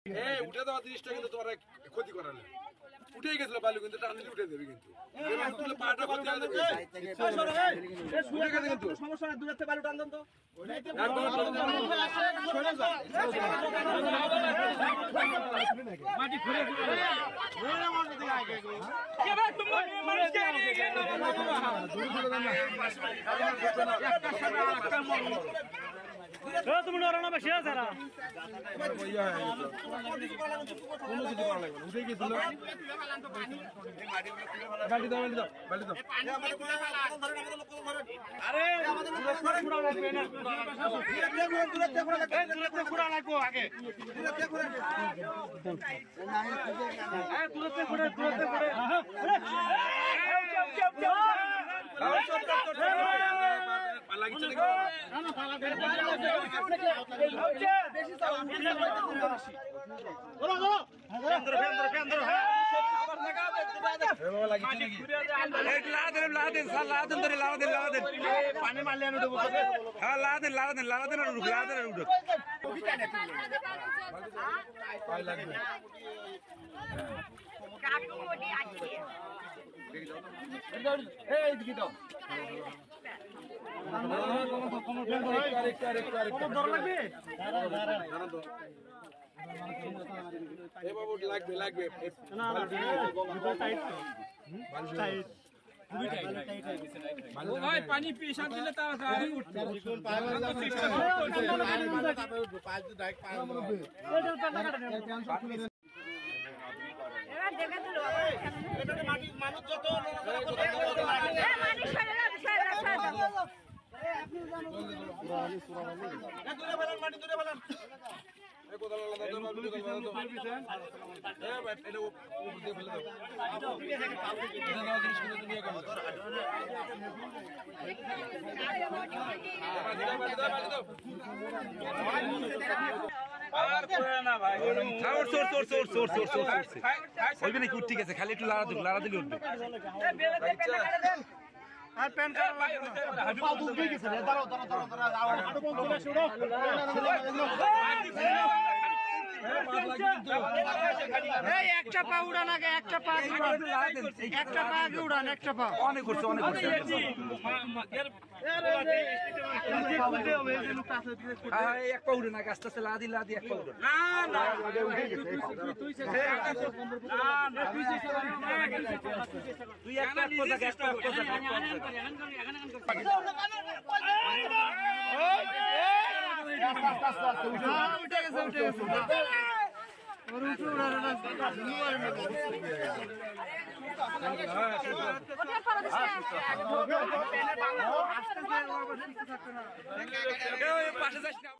উঠে দেওয়া জিনিসটা কিন্তু তোমার ক্ষতি করালে উঠেই গেছিল বালু কিন্তু টানলে উঠে দেবে কিন্তু পাটা ক্ষতি হয়ে যাবে কিন্তু সমস্যা না দূরে বালু টান দেন তো মাটি ঘুরে তুমি নরনা বেশি আছে না উঠে গেছিল বালি দাও বালি দাও আরে পানি মারলে লাগবে লাগবে পানি পেশাব দিলে তাড়াতাড়ি মানুষ যত মাটি দূরে ফেলান ঠিক আছে খালি একটু লাড়া দিলে উঠবে আর প্যান একটা পা উড়ান আগে একটা পা আগে উড়ান একটা পা অনেক করছে অনেক করছে এক পা উঠে না আস্তে আস্তে লাদি এক পা উঠে তুই একটা উঠে গেছে পাশে যাস না